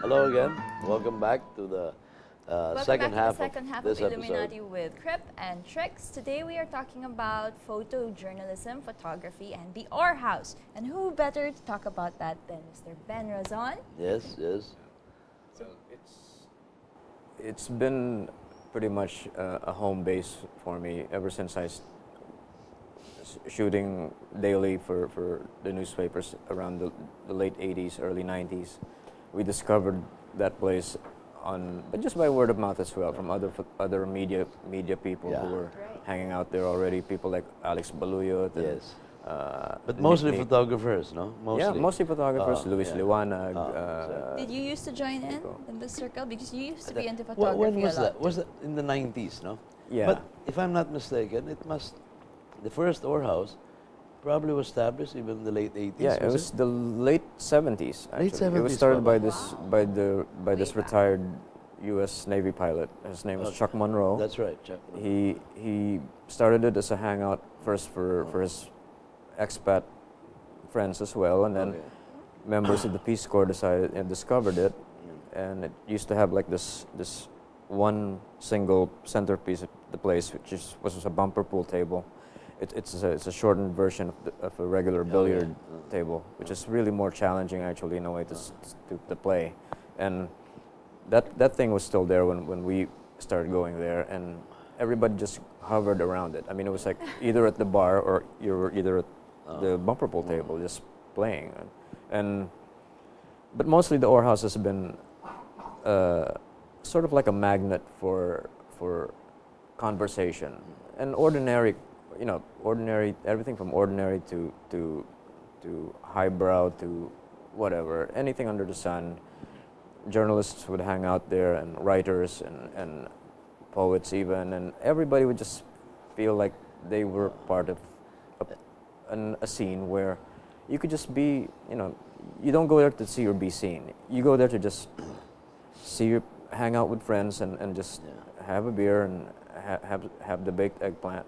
Hello again. Welcome back to the second half of this Illuminati episode. with Crip and Tricks. Today we are talking about photojournalism, photography, and the R House. And who better to talk about that than Mr. Ben Razon? Yes, yes. So it's been pretty much a home base for me ever since shooting daily for the newspapers around the late 80s, early 90s. We discovered that place but just by word of mouth as well, from other media people who were hanging out there already. People like Alex Baluyot. Yes. But mostly photographers, no? Mostly. Yeah, mostly photographers. Luis Liwanag. Did you used to join in the circle? Because you used to be into When photography was a lot. that? Was that in the 90s, no? Yeah. But if I'm not mistaken, the first Or House probably was established even in the late 80s. Yeah, it was the late 70s. Actually. Late 70s. It was started by Wow. this retired U.S. Navy pilot. His name was Chuck Monroe. That's right, Chuck. He started it as a hangout first for his expat friends as well, and then members of the Peace Corps decided and discovered it, and it used to have like this one single centerpiece of the place, which was a bumper pool table. It's a shortened version of a regular billiard table, which is really more challenging actually in a way to play, and that thing was still there when we started going there, and everybody just hovered around it. I mean, it was like either at the bar or you were either at the bumper pool table just playing, but mostly the Or House has been sort of like a magnet for conversation and ordinary. Everything from ordinary to highbrow to whatever, anything under the sun. Journalists would hang out there, and writers and poets even, and everybody would just feel like they were part of a scene where you could just be, you don't go there to see or be seen. You go there to just hang out with friends and just have a beer and have the baked eggplant.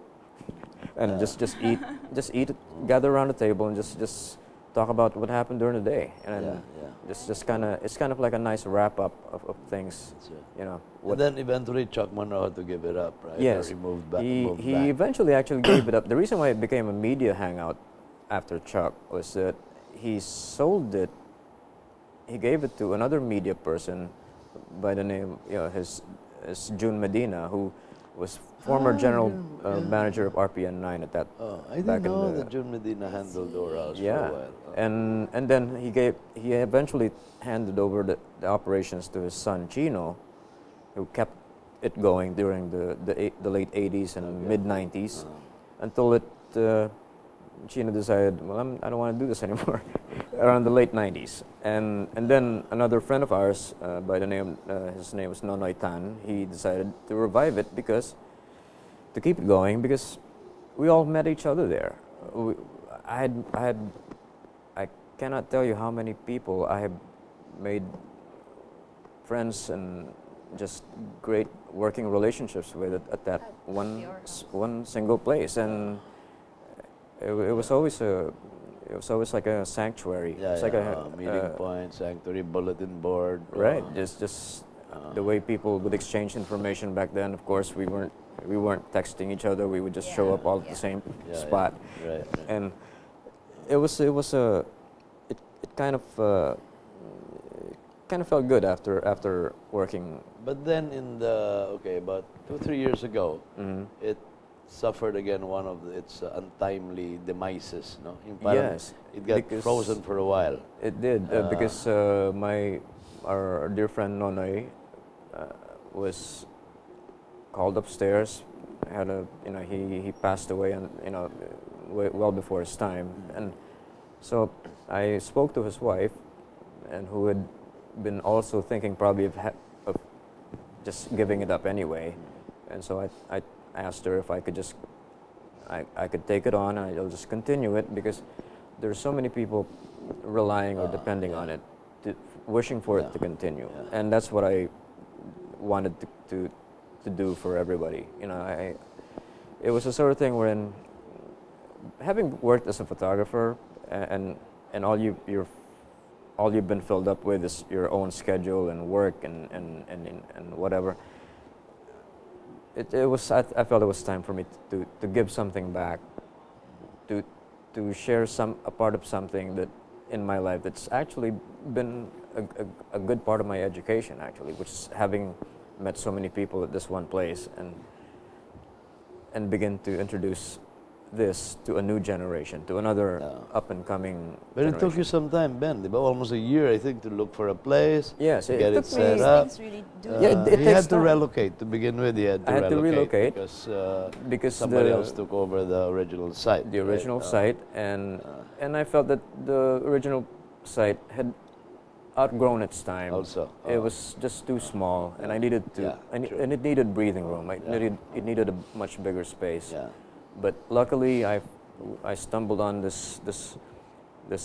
And just eat, gather around the table, and just talk about what happened during the day, and it's kind of like a nice wrap up of things, And then eventually Chuck Monroe had to give it up, right? Yes, or he moved back. He eventually actually gave it up. The reason why it became a media hangout after Chuck was that he sold it. He gave it to another media person by the name, his June Medina, who was former general manager of RPN 9 at that. I didn't know that June Medina handled Or House for a while. And then he eventually handed over the operations to his son Chino, who kept it going during the late 80s and mid 90s, until Chino decided, well, I don't want to do this anymore, around the late 90s. And then another friend of ours, by the name, his name was Nonoy Tan, he decided to revive it to keep it going, because we all met each other there. I cannot tell you how many people I have made friends and just great working relationships with at that one single place, and it was always like a sanctuary. Yeah, it's like a meeting point, sanctuary, bulletin board. Right, just the way people would exchange information back then. Of course, we weren't texting each other. We would just show up all at the same spot, Right. and it kind of felt good after working. But then about 2-3 years ago, it suffered again one of its untimely demises. No, Yes, it got frozen for a while. It did because our dear friend Nonoy was called upstairs. He passed away, and well before his time, and so I spoke to his wife, and who had been also thinking probably of just giving it up anyway, and so I asked her if I could I could take it on, and I'll just continue it, because there's so many people relying or depending on it, wishing for it to continue, and that's what I wanted to do for everybody. It was a sort of thing wherein, having worked as a photographer and all your all you've been filled up with is your own schedule and work and whatever. It was I felt it was time for me to give something back, to share a part of something that in my life that's actually been a good part of my education, actually, which is having met so many people at this one place and begin to introduce this to a new generation, to another up-and-coming But it generation. took you some time, Ben, di ba? Almost a year, I think, to look for a place, Yes, get it took set me. up. Things really do. Yeah, it You takes had to time. relocate to begin with. You I had to relocate because somebody else took over the original site. the original right? site, and I felt that the original site had outgrown its time. Also, It was just too small, and I needed to, Yeah, true. and it needed breathing room. Yeah. It needed a much bigger space. Yeah. But luckily, I stumbled on this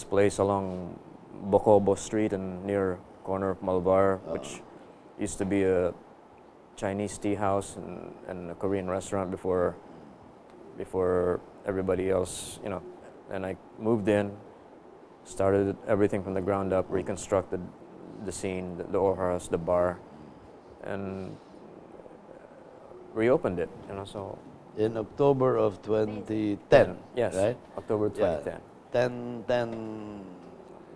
place along Bocobo Street and near corner of Malvar, which used to be a Chinese tea house and a Korean restaurant before everybody else, you know. And I moved in, started everything from the ground up, reconstructed the scene, the House, the bar, and reopened it. You know, so. In October of 2010, Yes, right? October 2010. 10,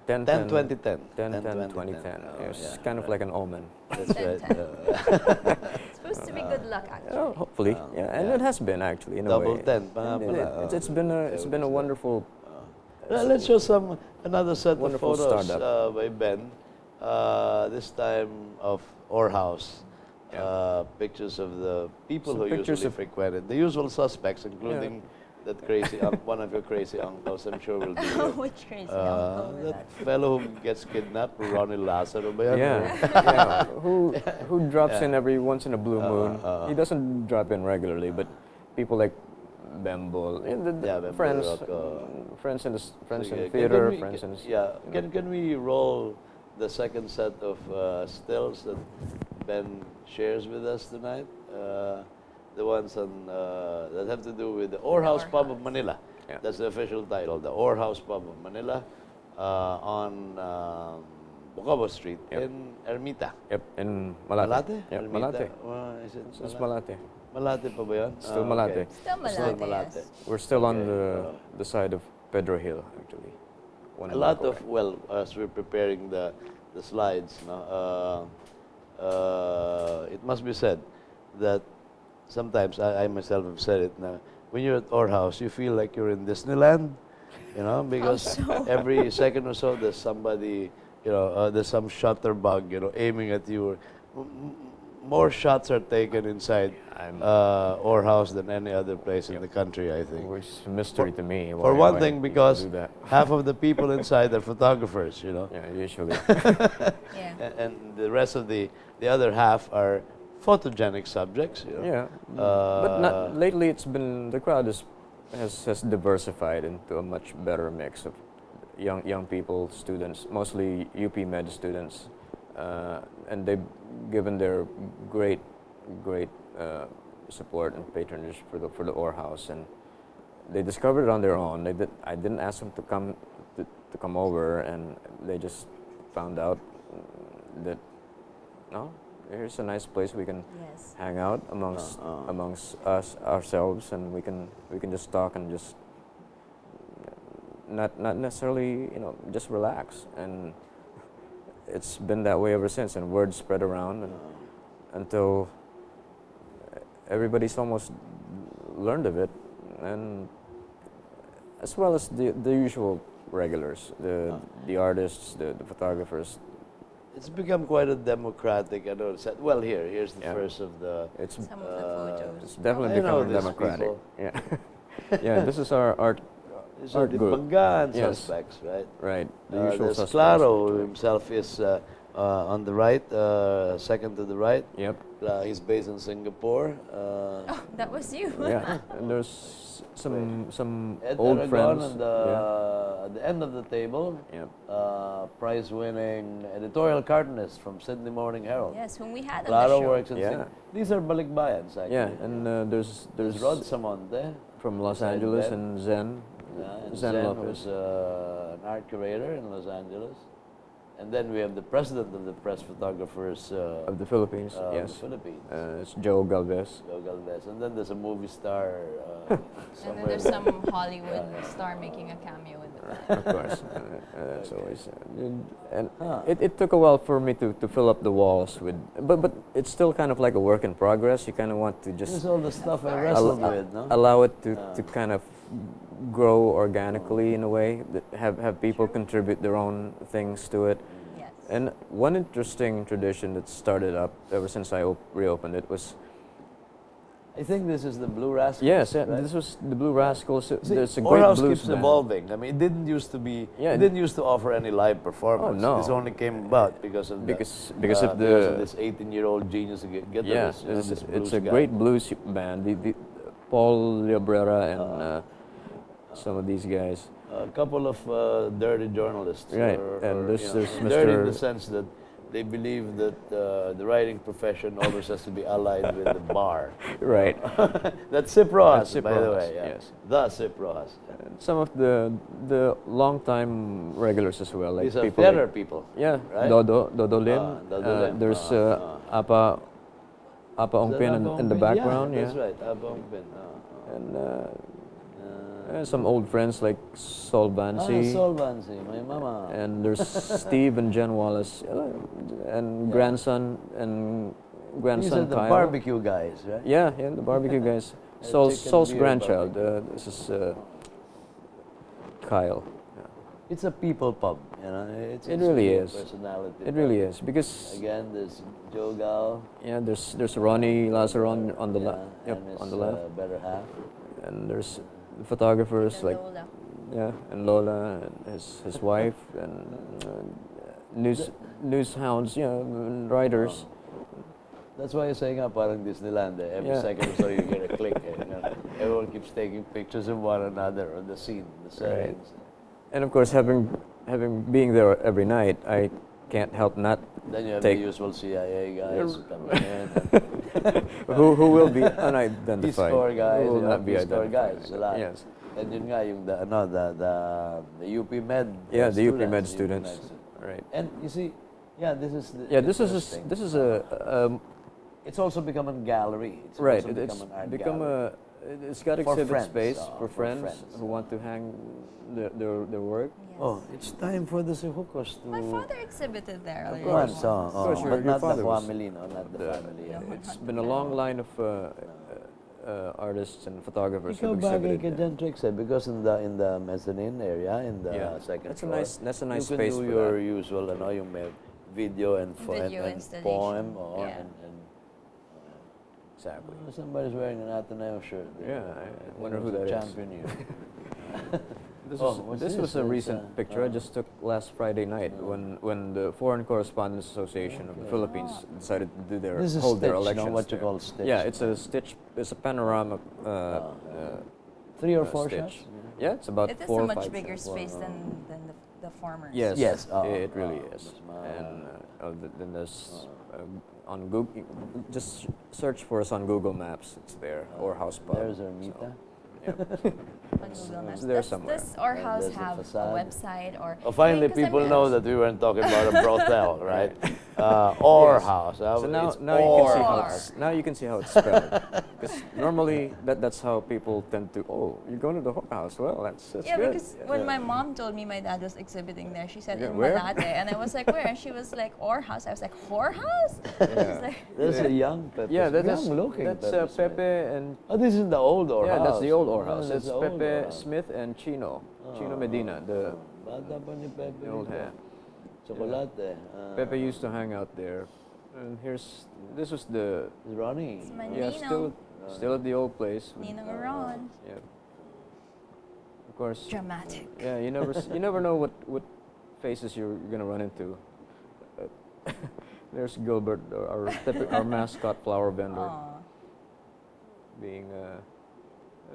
2010. 2010. It was kind of like an omen. That's right. It's supposed to be good luck, actually. Oh, hopefully, yeah, and it has been actually in a Double way. 10 pa nga pala. It's been a wonderful. Let's show another set of Wonderful photos startup. by Ben. This time of our house. Pictures of the people Some who pictures usually of- frequented. The usual suspects, including that crazy one of your crazy uncles. I'm sure will be here. Which crazy uncle was That that? fellow who gets kidnapped, Ronnie Lazaro ba yan? Yeah. Who drops in every once in a blue moon? He doesn't drop in regularly, but people like Bembol, Bembol friends, Rock, friends in the friends Sige, in theater, we- friends in. Can we roll the second set of stills that Ben shares with us tonight? The ones on that have to do with the House Pub of Manila. Yeah. That's the official title, the House Pub of Manila, on Bocobo Street in Ermita. Yep, in Malate. Malate? Yep, Ermita? Malate. Is it It's Malate. Malate pa ba yun? Still Ah, Malate. okay. Still Still Malate, yes. We're still on Okay, the side of Pedro Hill, actually. One A in lot Bacoor. of, well, as we're preparing the slides, no, it must be said that sometimes I myself have said it now. When you're at our house, you feel like you're in Disneyland, you know, because so? every second or so there's somebody, you know, there's some shutterbug, you know, aiming at you. More shots are taken inside our house than any other place in the country, I think. Which is a mystery to me. For why one thing, people because do that. half of the people inside are photographers, you know. Yeah, usually. Yeah. And the rest of the other half are photogenic subjects. You know? Yeah, but not, lately the crowd has diversified into a much better mix of young people, students, mostly UP Med students, and they've given their great support and patronage for the Orr House, and they discovered it on their own. I didn't ask them to come over, and they just found out that here's a nice place we can Yes. hang out amongst us ourselves, and we can just talk and just not necessarily just relax. And it's been that way ever since, and word spread around until everybody's almost learned of it, and as well as the usual regulars, the artists, the photographers. It's become quite a democratic. I noticed that. Well, here's the first of the. It's Some of the photos. it's definitely I know becoming these democratic. people. Yeah, yeah. This is our art These are the group. Bangan Yes. suspects, right? Right, the usual There's suspects. Claro himself is on the right, second to the right. Yep. He's based in Singapore. Oh, that was you. Yeah, and there's some Ed old Aragon friends. on at the end of the table. Yep. Prize-winning editorial cartoonist from Sydney Morning Herald. Yes, whom we had on Claro the show. works in Yeah. Sydney. These are balikbayans, actually. Yeah, and there's Rod Samonte from Los beside Angeles Ben. and Zen. And Zen Zen Lopez. was an art curator in Los Angeles. And then we have the president of the press photographers Of the Philippines, of yes. the Philippines, It's Joe Galvez. Joe Galvez. And then there's a movie star And then somewhere. there's some Hollywood star making a cameo in the back. Of course, it's always, and it took a while for me to fill up the walls with, but it's still kind of like a work in progress. You kind of want to This just is all the stuff I course. wrestled with, no? allow it to kind of grow organically in a way, that have people contribute their own things to it. Yes. And one interesting tradition that started up ever since I reopened it was, I think this is the Blue Rascals. yes, right? this was the Blue Rascals. See, There's a our great house blues keeps band. evolving. I mean, it didn't used to be. Yeah, it didn't used to offer any live performance. Oh, no. This only came about because of Because of this 18-year-old genius guitarist. yeah, you know, this it's blues a guy. great blues band. The Paul Liabrera and some of these guys. A couple of dirty journalists. Right, and there's dirty in Mr. the sense that they believe that the writing profession always has to be allied with the bar. Right. That's Sip Rojas, That's Sip by the Rojas, way. Yeah. yes. The Sip Rojas. And some of the long-time regulars as well, like These are people. theater Like, people. yeah, right? Dodo Lim. Dodo Lim. There's Apa Is that Ongpin Abang in the Pin? background. Yeah, Yeah, that's right. Abang Pin. And some old friends like Sol Bansi. Sol Bansi, my mama. And there's Steve and Jen Wallace, and grandson These are the Kyle. barbecue guys, right? Yeah, the barbecue guys. Chicken Saul's beer grandchild. barbecue. This is Kyle. It's a people pub, you know. It really a is. Personality. It really is because Again, there's Joe Gal. yeah, there's Ronnie Lazaron on the and his, on the left, better half. and there's the photographers And like Lola. yeah, and Lola and his wife and news hounds, and writers. That's why you're saying parang Disneyland. Every Yeah. second or so you get a click. You know. Everyone keeps taking pictures of one another on the scene, the settings. And of course, being there every night, I can't help not Then you have take the usual CIA guys coming in. who will be Peace unidentified. Corps guys, Who will you know, not be Peace Corps identified. guys, a lot. Yes. And yun nga, yung the UP Med. Yeah, the UP Med students. students. Right. And you see, this is the Yeah, this interesting. is a It's also become a gallery. It's right. also It's become an art become gallery. it's got For exhibit friends, space for for friends friends, who want to hang their work. Yes. Oh, it's time for the Sihukos to. My father exhibited there. Of earlier course, on. Of course, but your not the father was family, no, not the family. No. Yeah. It's been a long line of artists and photographers Ikaw who've bagay exhibited ka there. dyan to exhibit because in the mezzanine area, in the Yeah. second That's a floor, nice you space can do for your that. usual, yung may video and Video and installation. poem, Yeah. and Exactly. somebody's wearing an Ateneo shirt. Yeah, I think wonder it who was a that is. champion year. This Oh, was what's this this? was a It's, recent picture I just took last Friday night when the Foreign Correspondents Association of the Philippines decided to do This is hold their Stitch, no? elections. What you there. call Stitch. Yeah, it's a stitch. It's a panorama. 3 or 4 Stitch. shots? Yeah, it's about It is 4 a or much 5 bigger shots. space than the former. Yes, Yes, it really is. mas And then there's on Google. Just search for us on Google Maps. It's there, or House Pub. There's Ermita. On Google Maps. It's there Does somewhere. our house There's the have a facade. website or? Oh, finally, Because I'm people in- know that we weren't talking about a brothel, right? Or Yes. house. So now, It's now you can see how or. it's, now you can see how it's spelled. Because normally that's how people tend to. Oh, you're going to the whorehouse. Well, that's Yeah, good. because when my mom told me my dad was exhibiting there, she said Yeah, in where? Malate, and I was like, where? And she was like, or house. I was like, whorehouse? I was like, There's a young Pepe. Yeah, that's young looking. that's Pepe Smith. Pepe and Oh, this is the old or yeah, house. that's the old or Oh, house. that's It's the old Pepe or house. Smith and Chino Medina. The Bata pa ni Pepe. the old dito. hand. Chocolate. Pepe used to hang out there, and this was the Ronnie. It's my yeah Nino. still at the old place. Ninong Ron. Yeah. Of course. Dramatic. Yeah, you never know what faces you're gonna run into. There's Gilbert, our mascot flower vendor, Aw. being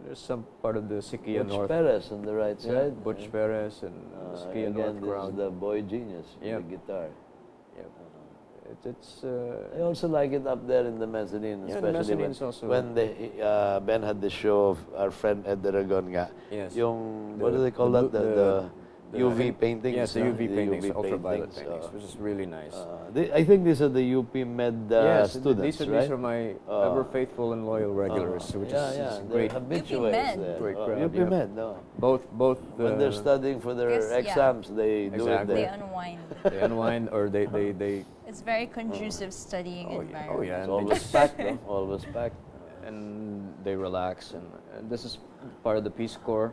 there's some part of the Sikia Butch North. Perez on the right Yeah, side. Butch Perez and Sikia Again, North this is crowd. the boy genius with Yep. the guitar. Yep. It's I also like it up there in the mezzanine, Yeah, the especially mezzanine's also- when Ben had the show of our friend Ed Aragon nga. yes. Yung, The- what do they call the that? blue- UV paintings. Yes, the UV paintings, UV ultraviolet paintings, which is really nice. I think these are the UP Med yes, students, right? these are my ever faithful and loyal regulars, which is great. Habituates Med. there. Great crowd, UP yeah. Med, no. Both When they're studying for their Yes, yeah. exams, they do it Exactly. They there. unwind. they unwind or they It's very conducive studying Oh, yeah. environment. Oh, yeah. It's and they always just- packed, no? Always packed. and they relax, and this is part of the Peace Corps,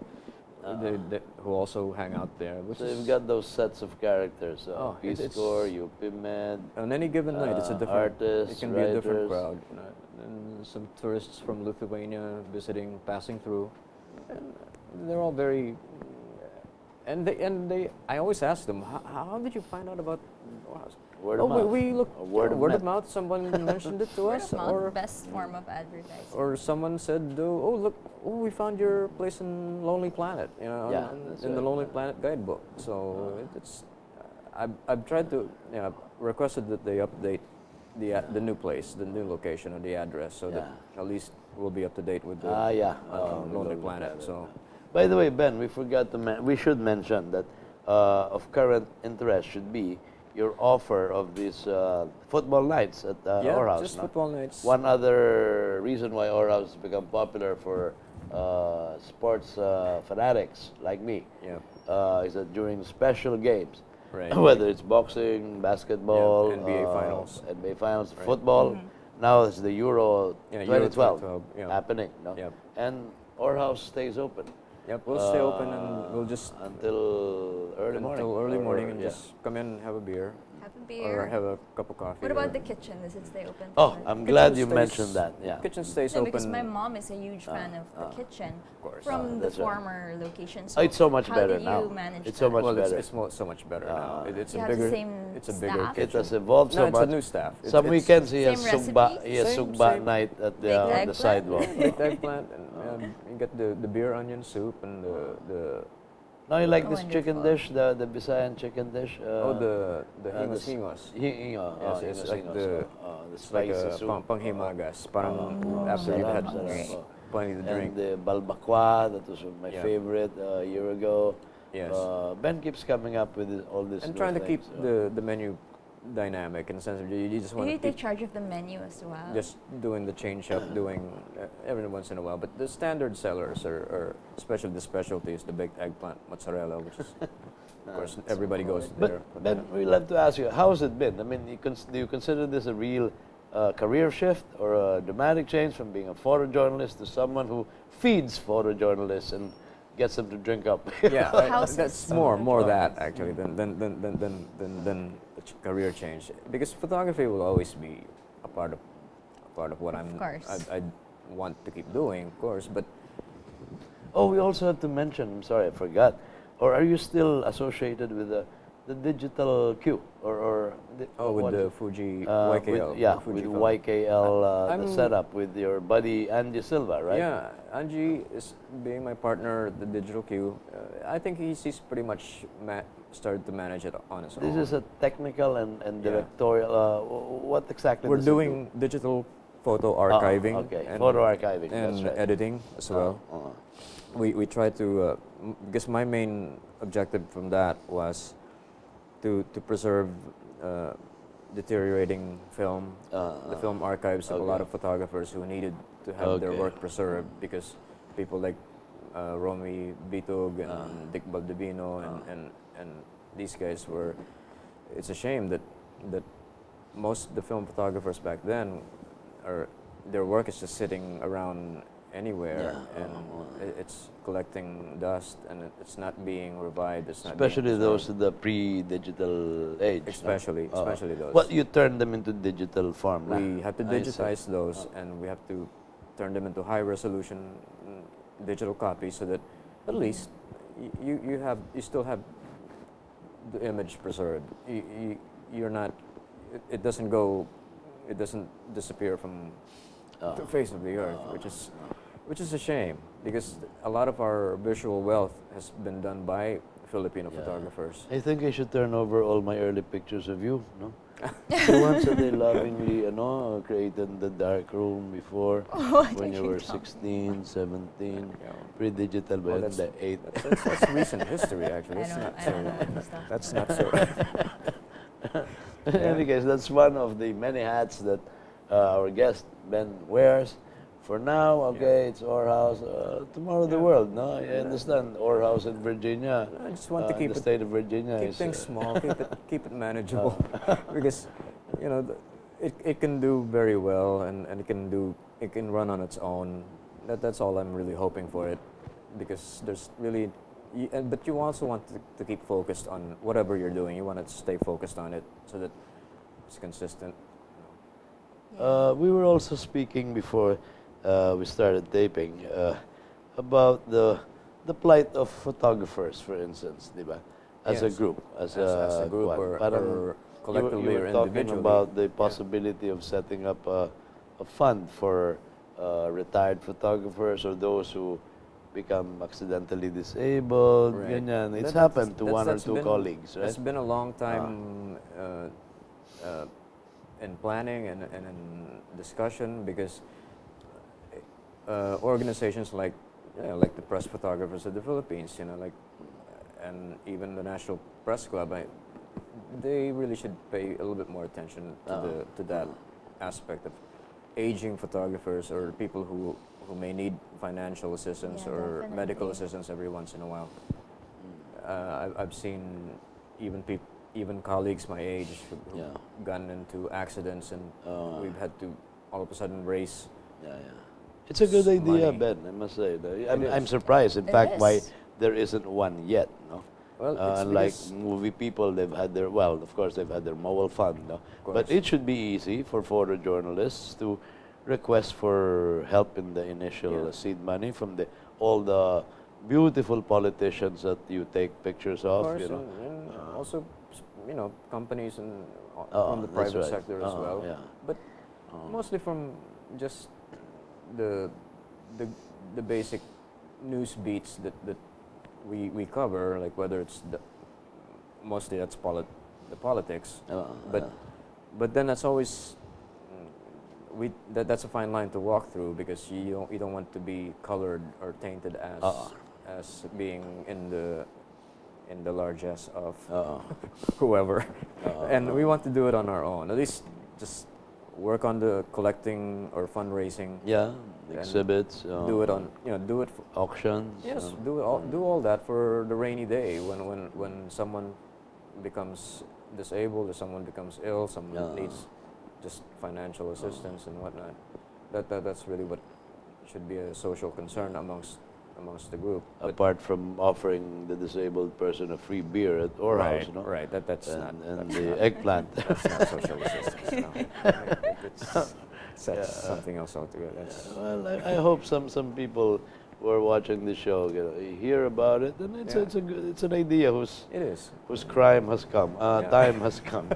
who also hang out there. Which So is you've got those sets of characters. Oh, Peace it's- Corps, UP Med. on any given night, it's a different. artists, it can be a writers. different crowd. You know, and some tourists from Lithuania visiting, passing through, and they're all very. And they. I always ask them, how did you find out about us? Word Oh, of mouth. we look Word of word of mouth. mouth. Someone mentioned it to Word us, of mouth, or best form of advertising. or someone said, "Oh, look! Oh, we found your place in Lonely Planet." You know, Yeah, in that's the right. Lonely Planet guidebook. So it's. I've tried to, requested that they update the new place, the new location, or the address, so that at least we'll be up to date with the Lonely Planet. So. By the way, Ben, we forgot to we should mention that of current interest should be your offer of these football nights at our house. just no? football nights. One other reason why our house has become popular for sports fanatics like me is that during special games, Right. whether it's boxing, basketball, NBA finals. NBA finals, football, now it's the Euro Yeah, Euro 2012 2012, happening. No? Yep. And our house stays open. Yep, we'll stay open and we'll just until early morning. until early morning and yeah. just come in and have a beer Have a or beer. have a cup of coffee. What about or- the kitchen? Does it stay open? Oh, tonight? I'm Kitchen glad you stays- mentioned that. Yeah. Kitchen stays No, open. because my mom is a huge fan of the kitchen course. from the that's right. former location. So Oh, it's so much how better did now. you manage It's so that? much well, better. it's so much better now. It's You a have the bigger. same It's a bigger staff? It kitchen. has evolved so No, it's much. a new staff. Some weekends he has Same sugba, recipe? he has Same- sugba same. night at the, Baked on the eggplant? sidewalk. Baked eggplant, and you get the beer onion soup and the Now you like Oh, this chicken wonderful. dish, the Bisayan chicken dish. the the hingos. Yes, it's like the the like spicy a soup. panghimagas. Parang after you've Sarap, had sarap. plenty to And drink. the balbakwa, that was my Yeah. favorite a year ago. Yes. Ben keeps coming up with all this. And new trying to keep things, so. the menu dynamic in the sense of you just Do want you to take charge of the menu as well? just doing the change up, doing every once in a while. But the standard sellers are especially the specialties, the baked eggplant mozzarella, which is of course everybody goes there. But Ben, we'd love to ask you, how has it been? I mean, do you consider this a real career shift or a dramatic change from being a photojournalist to someone who feeds photojournalists and gets them to drink up? Yeah, Houses. that's more that actually than a career change, because photography will always be a part of what I'm. course. I want to keep doing, of course, but Oh, we also have to mention, I'm sorry, I forgot. Or are you still associated with the digital Q? Or with what- the Fuji with YKL. with Fujifilm. YKL, the I'm- setup with your buddy Andy Silva, right? Yeah, Angie is being my partner at the digital Q. I think he's pretty much started to manage it on his own. This is a technical and Yeah. directorial. What exactly? We're does it do? doing digital photo archiving okay, and, photo archiving. and that's right. editing as well. We try to because my main objective from that was to preserve deteriorating film, the film archives of a lot okay. of photographers who needed to have their Okay. work preserved, because people like Romy Bitug and Dick Baldovino and these guys were. It's a shame that most of the film photographers back then their work is just sitting around anywhere, and it's collecting dust, and it's not being revived. It's not Especially being those preserved. in the pre-digital age. no? Especially those. Well, you turn them into digital form. now. We have to I see. digitize those, and we have to turn them into high resolution digital copies, so that at least you still have the image preserved. You're not. It doesn't disappear from the face of the earth, which is a shame, because a lot of our visual wealth has been done by Filipino photographers. I think I should turn over all my early pictures of you, no? The ones that they lovingly, created in the dark room before, What when are you you were talking 16, 17, Yeah. pre-digital, Well, but the 8. That's recent history, actually. I don't, I don't know what he's talking That's about. not so. In any case, that's one of the many hats that our guest Ben wears. For now, okay, it's our house. Tomorrow, the world. No, I understand. Our house in Virginia. I just want to in keep the it, state of Virginia. keep is, things small, keep it manageable, because it can do very well, and it can run on its own. That's all I'm really hoping for it, because there's really, but you also want to keep focused on whatever you're doing. You want to stay focused on it so that it's consistent. We were also speaking before we started taping about the plight of photographers, for instance, diba? As a Yes. group, as a group, kwan. or Parang collectively you or were talking individually. about the possibility of setting up a fund for retired photographers or those who become accidentally disabled. Right. Ganyan. It's That- happened to one or two colleagues, right? It's been a long time in planning and in discussion, because organizations like the Press Photographers of the Philippines, and even the National Press Club, they really should pay a little bit more attention to that aspect of aging photographers, or people who may need financial assistance Yeah, or definitely. medical assistance every once in a while. I've seen even colleagues my age who've Yeah. gotten into accidents, and we've had to all of a sudden raise. Yeah. It's a good idea, Money. Ben, I must say. is. I'm surprised, in It fact, is. why there isn't one yet. No? Well, it's Unlike because- movie people, they've had their, well, of course, they've had their mobile fund. No? But course. it should be easy for photojournalists to request for help in the initial Yeah. seed money from all the beautiful politicians that you take pictures of. Of course, and also, companies and from the that's private right. sector as well. Yeah. But mostly from just the basic news beats that we cover, like whether it's mostly that's the politics. But then that's always that's a fine line to walk through, because you don't want to be colored or tainted as being in the largesse of whoever, and we want to do it on our own. At least just work on the collecting or fundraising. Yeah, and exhibits. do it on do it. Auctions. Yes, do all that for the rainy day when someone becomes disabled, or someone becomes ill, someone needs just financial assistance and whatnot. That's really what should be a social concern amongst the group. Apart from offering the disabled person a free beer at our house, no? Right. That's not. And That's the not, eggplant. that's not social assistance. No. That's something else altogether. Well, I hope some people who are watching the show hear about it, and it's an idea It is. whose crime has come, time has come.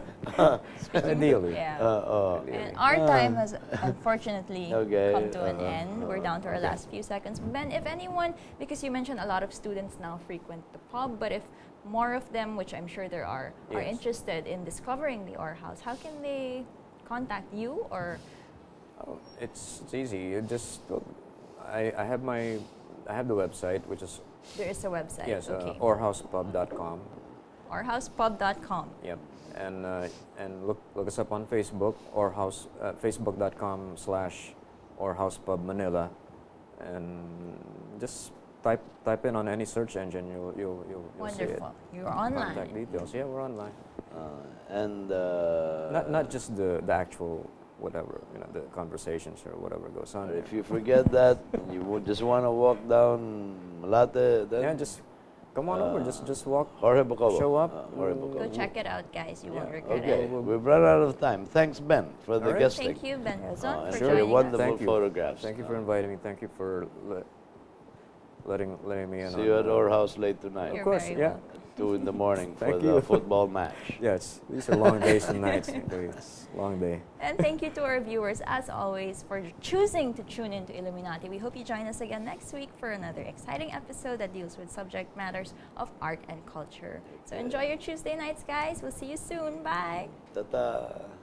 Ideally. Yeah. And our time has unfortunately Okay, come to an end. We're down to our last few seconds. Ben, if anyone, because you mentioned a lot of students now frequent the pub, but if more of them, which I'm sure there are Yes. interested in discovering the OR House, how can they contact you? Or It's easy. You just go. I have the website, which is there is a website. yes, Okay. orhousepub.com. orhousepub.com. Yep, and look us up on Facebook, facebook.com/orhousepub Manila, and just type in on any search engine, you'll see it. Wonderful. You're online. Contact details. Yeah, we're online. And Not just the actual whatever, the conversations or whatever goes on. if you forget that, you would just want to walk down Malate, then Yeah, just come on over. Just walk. Jorge Bocobo. Show up. Jorge Go Bocobo. check it out, guys. You won't Yeah. regret Okay, it. we've run out of time. Thanks, Ben, for the All right. guesting. Thank you, Ben Razon, and for for your joining wonderful us. Thank you. photographs. Thank you for inviting me. Thank you for letting me in. See you at our house late tonight. You're Of course, very yeah. welcome. 2 in the morning for Thank the you. football match. Yes, these are long days and nights. It's a long day. And thank you to our viewers, as always, for choosing to tune into Illuminati. We hope you join us again next week for another exciting episode that deals with subject matters of art and culture. So enjoy your Tuesday nights, guys. We'll see you soon. Bye. Ta-ta.